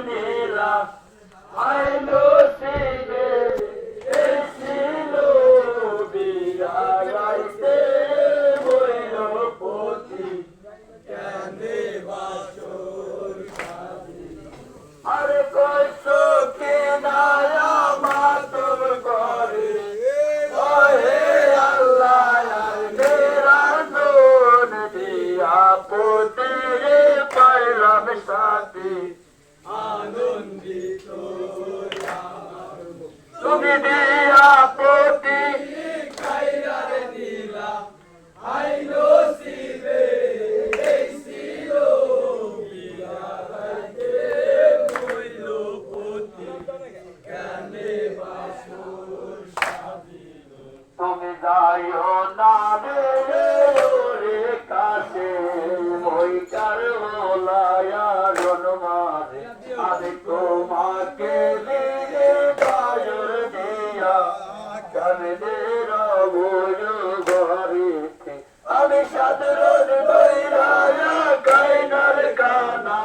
নীলা আইলো সিবে এসিল বিয়া গাইতে হইল পতি কেনে বাসর সাজি আরে কইছ কে নায়া মাতব করে ওহে আল্লাহ মেরা দোন দিয়া পতি পাইলাম সাথী আনন্দিত তুমি দিয়া পতি খাইরার নীলা আইলো সিবে এসিল বিয়া গাইতে হইল পতি কেনে বাসর সাজিল তুমি যাইও না রে ওরে কাছে মইকার হলায়া জন্মারে আমি তোমাকে দিলে বায়র দিয়া কানে রবুল ঘরেতে আমি সাদর দইরায়া কাইনার কানা